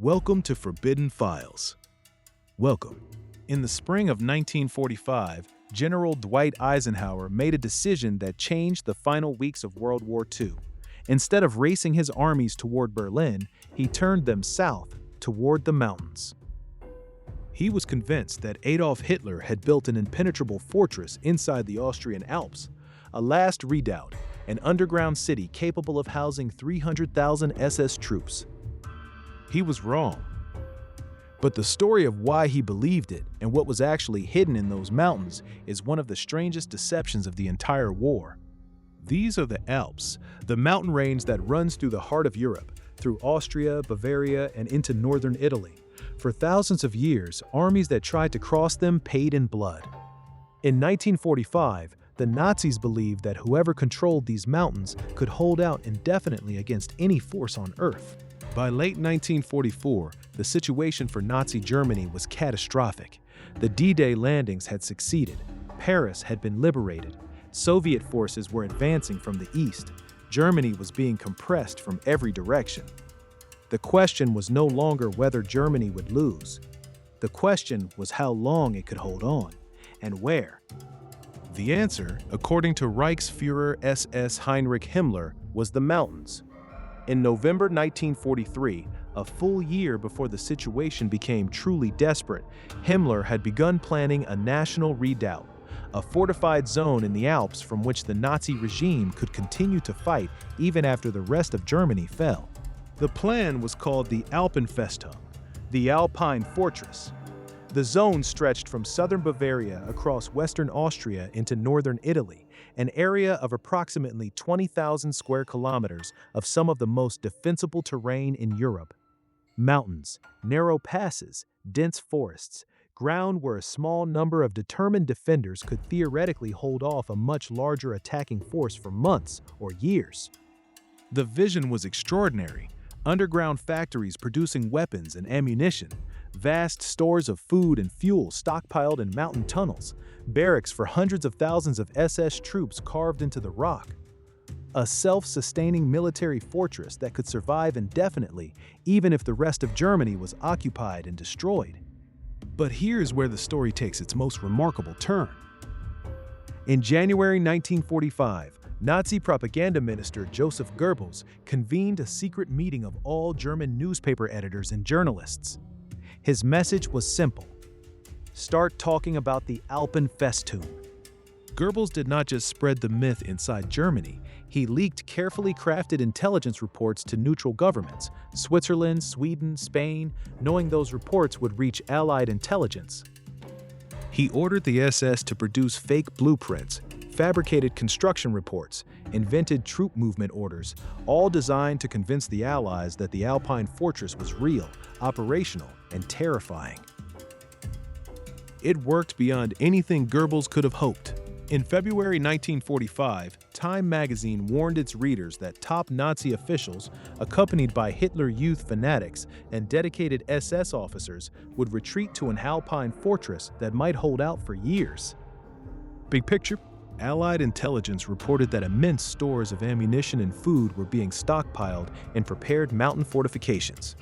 Welcome to Forbidden Files. Welcome. In the spring of 1945, General Dwight Eisenhower made a decision that changed the final weeks of World War II. Instead of racing his armies toward Berlin, he turned them south, toward the mountains. He was convinced that Adolf Hitler had built an impenetrable fortress inside the Austrian Alps, a last redoubt, an underground city capable of housing 300,000 SS troops. He was wrong. But the story of why he believed it and what was actually hidden in those mountains is one of the strangest deceptions of the entire war. These are the Alps, the mountain range that runs through the heart of Europe, through Austria, Bavaria, and into northern Italy. For thousands of years, armies that tried to cross them paid in blood. In 1945, the Nazis believed that whoever controlled these mountains could hold out indefinitely against any force on Earth. By late 1944, the situation for Nazi Germany was catastrophic. The D-Day landings had succeeded. Paris had been liberated. Soviet forces were advancing from the east. Germany was being compressed from every direction. The question was no longer whether Germany would lose. The question was how long it could hold on, and where. The answer, according to Reichsfuhrer SS Heinrich Himmler, was the mountains. In November 1943, a full year before the situation became truly desperate, Himmler had begun planning a national redoubt, a fortified zone in the Alps from which the Nazi regime could continue to fight even after the rest of Germany fell. The plan was called the Alpenfestung, the Alpine Fortress. The zone stretched from southern Bavaria across western Austria into northern Italy, an area of approximately 20,000 square kilometers of some of the most defensible terrain in Europe. Mountains, narrow passes, dense forests, ground where a small number of determined defenders could theoretically hold off a much larger attacking force for months or years. The vision was extraordinary. Underground factories producing weapons and ammunition, vast stores of food and fuel stockpiled in mountain tunnels, barracks for hundreds of thousands of SS troops carved into the rock. A self-sustaining military fortress that could survive indefinitely, even if the rest of Germany was occupied and destroyed. But here's where the story takes its most remarkable turn. In January 1945, Nazi propaganda minister Joseph Goebbels convened a secret meeting of all German newspaper editors and journalists. His message was simple: start talking about the Alpenfestung. Goebbels did not just spread the myth inside Germany, he leaked carefully crafted intelligence reports to neutral governments, Switzerland, Sweden, Spain, knowing those reports would reach Allied intelligence. He ordered the SS to produce fake blueprints, fabricated construction reports, invented troop movement orders, all designed to convince the Allies that the Alpine Fortress was real, operational, and terrifying. It worked beyond anything Goebbels could have hoped. In February 1945, Time magazine warned its readers that top Nazi officials, accompanied by Hitler Youth fanatics and dedicated SS officers, would retreat to an Alpine fortress that might hold out for years. Big picture? Allied intelligence reported that immense stores of ammunition and food were being stockpiled in prepared mountain fortifications.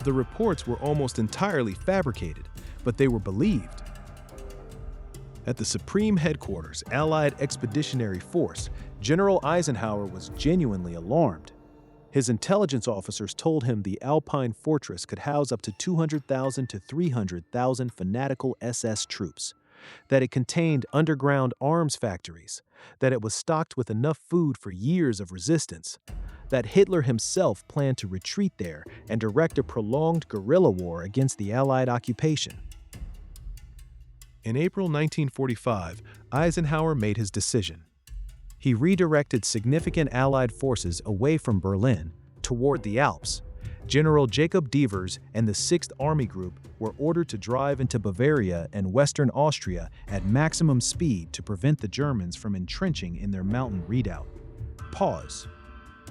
The reports were almost entirely fabricated, but they were believed. At the Supreme Headquarters, Allied Expeditionary Force, General Eisenhower was genuinely alarmed. His intelligence officers told him the Alpine Fortress could house up to 200,000 to 300,000 fanatical SS troops, that it contained underground arms factories, that it was stocked with enough food for years of resistance, that Hitler himself planned to retreat there and direct a prolonged guerrilla war against the Allied occupation. In April 1945, Eisenhower made his decision. He redirected significant Allied forces away from Berlin toward the Alps. General Jacob Devers and the 6th Army Group were ordered to drive into Bavaria and western Austria at maximum speed to prevent the Germans from entrenching in their mountain redoubt. Pause.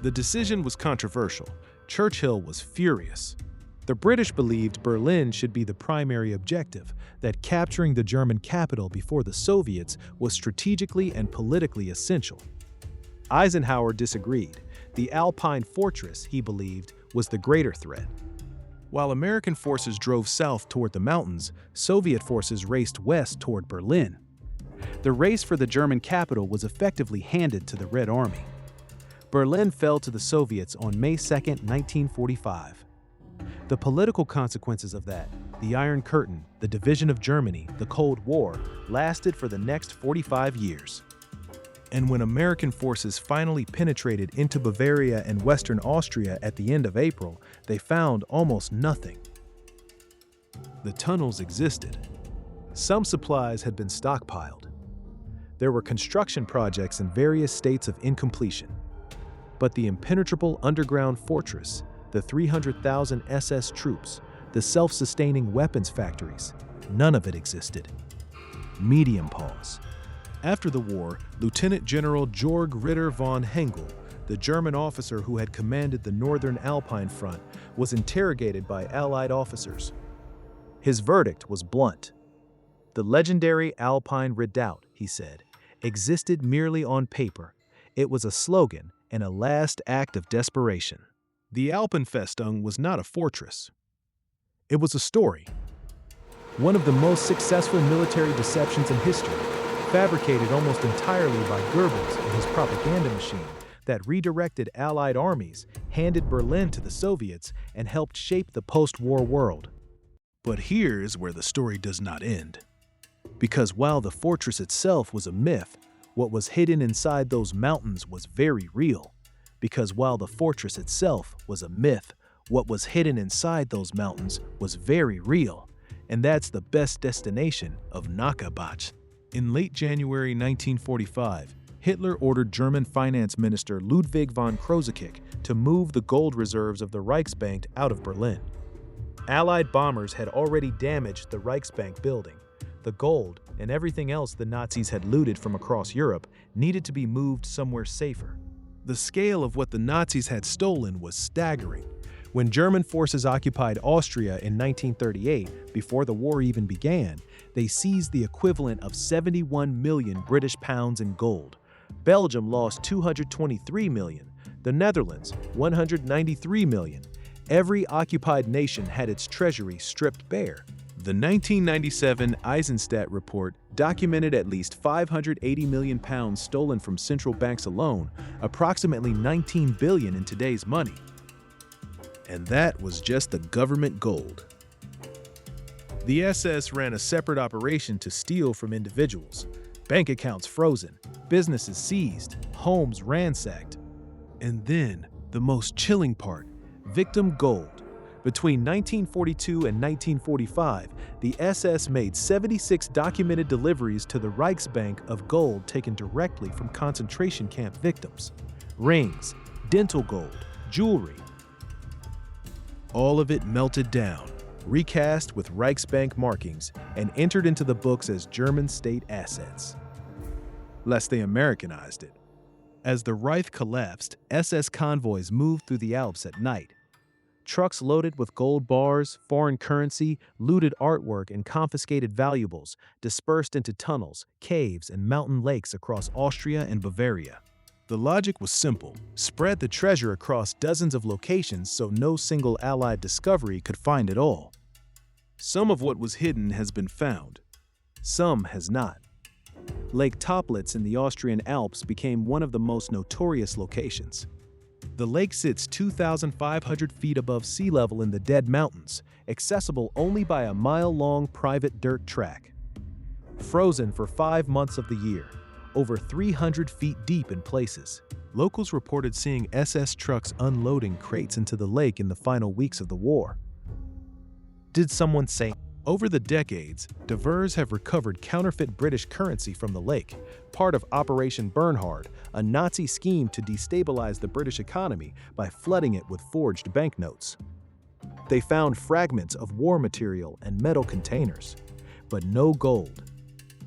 The decision was controversial. Churchill was furious. The British believed Berlin should be the primary objective, that capturing the German capital before the Soviets was strategically and politically essential. Eisenhower disagreed. The Alpine Fortress, he believed, was the greater threat. While American forces drove south toward the mountains, Soviet forces raced west toward Berlin. The race for the German capital was effectively handed to the Red Army. Berlin fell to the Soviets on May 2, 1945. The political consequences of that, the Iron Curtain, the division of Germany, the Cold War, lasted for the next 45 years. And when American forces finally penetrated into Bavaria and Western Austria at the end of April, they found almost nothing. The tunnels existed. Some supplies had been stockpiled. There were construction projects in various states of incompletion. But the impenetrable underground fortress, the 300,000 SS troops, the self-sustaining weapons factories, none of it existed. Medium pause. After the war, Lieutenant General Georg Ritter von Hengel, the German officer who had commanded the Northern Alpine Front, was interrogated by Allied officers. His verdict was blunt. The legendary Alpine Redoubt, he said, existed merely on paper. It was a slogan and a last act of desperation. The Alpenfestung was not a fortress. It was a story. One of the most successful military deceptions in history, fabricated almost entirely by Goebbels and his propaganda machine that redirected Allied armies, handed Berlin to the Soviets, and helped shape the post-war world. But here's where the story does not end. Because while the fortress itself was a myth, what was hidden inside those mountains was very real. Because while the fortress itself was a myth, what was hidden inside those mountains was very real. And that's the best destination of Nachbarsch. In late January 1945, Hitler ordered German finance minister Ludwig von Krosigk to move the gold reserves of the Reichsbank out of Berlin. Allied bombers had already damaged the Reichsbank building. The gold and everything else the Nazis had looted from across Europe needed to be moved somewhere safer. The scale of what the Nazis had stolen was staggering. When German forces occupied Austria in 1938, before the war even began, they seized the equivalent of 71 million British pounds in gold. Belgium lost 223 million, the Netherlands 193 million. Every occupied nation had its treasury stripped bare. The 1997 Eisenstadt report documented at least 580 million pounds stolen from central banks alone, approximately 19 billion in today's money. And that was just the government gold. The SS ran a separate operation to steal from individuals. Bank accounts frozen, businesses seized, homes ransacked. And then, the most chilling part, victim gold. Between 1942 and 1945, the SS made 76 documented deliveries to the Reichsbank of gold taken directly from concentration camp victims. Rings, dental gold, jewelry. All of it melted down, recast with Reichsbank markings, and entered into the books as German state assets. Lest they Americanized it. As the Reich collapsed, SS convoys moved through the Alps at night. Trucks loaded with gold bars, foreign currency, looted artwork, and confiscated valuables dispersed into tunnels, caves, and mountain lakes across Austria and Bavaria. The logic was simple: spread the treasure across dozens of locations so no single Allied discovery could find it all. Some of what was hidden has been found. Some has not. Lake Toplitz in the Austrian Alps became one of the most notorious locations. The lake sits 2,500 feet above sea level in the Dead Mountains, accessible only by a mile-long private dirt track. Frozen for 5 months of the year, over 300 feet deep in places. Locals reported seeing SS trucks unloading crates into the lake in the final weeks of the war. Did someone say? Over the decades, divers have recovered counterfeit British currency from the lake, part of Operation Bernhard, a Nazi scheme to destabilize the British economy by flooding it with forged banknotes. They found fragments of war material and metal containers, but no gold,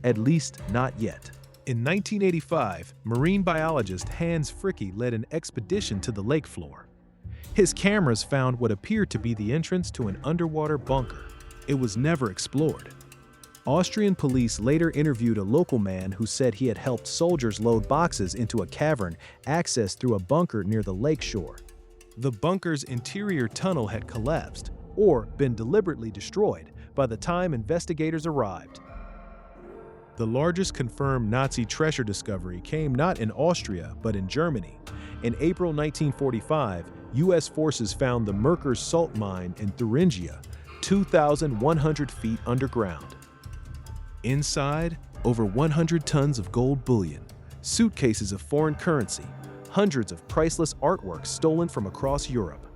at least not yet. In 1985, marine biologist Hans Fricke led an expedition to the lake floor. His cameras found what appeared to be the entrance to an underwater bunker. It was never explored. Austrian police later interviewed a local man who said he had helped soldiers load boxes into a cavern accessed through a bunker near the lake shore. The bunker's interior tunnel had collapsed, or been deliberately destroyed by the time investigators arrived. The largest confirmed Nazi treasure discovery came not in Austria but in Germany. In April 1945, U.S. forces found the Merkers salt mine in Thuringia, 2,100 feet underground. Inside, over 100 tons of gold bullion, suitcases of foreign currency, hundreds of priceless artworks stolen from across Europe.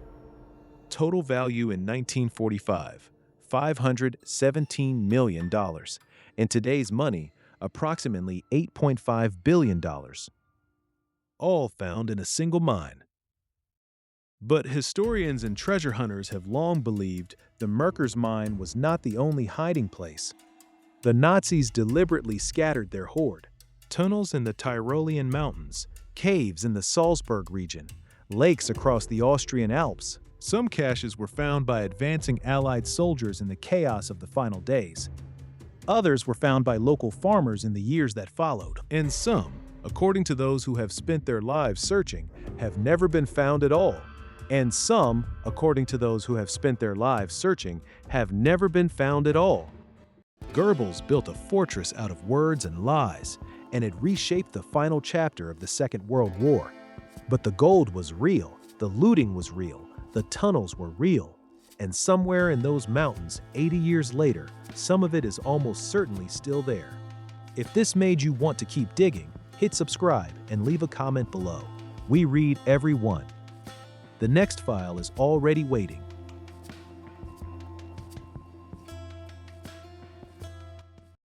Total value in 1945, $517 million. In today's money, approximately $8.5 billion. All found in a single mine. But historians and treasure hunters have long believed the Merkers mine was not the only hiding place. The Nazis deliberately scattered their hoard. Tunnels in the Tyrolean mountains, caves in the Salzburg region, lakes across the Austrian Alps. Some caches were found by advancing Allied soldiers in the chaos of the final days. Others were found by local farmers in the years that followed. And some, according to those who have spent their lives searching, have never been found at all. And some, according to those who have spent their lives searching, have never been found at all. Goebbels built a fortress out of words and lies, and it reshaped the final chapter of the Second World War. But the gold was real, the looting was real, the tunnels were real. And somewhere in those mountains, 80 years later, some of it is almost certainly still there. If this made you want to keep digging, hit subscribe and leave a comment below. We read every one. The next file is already waiting.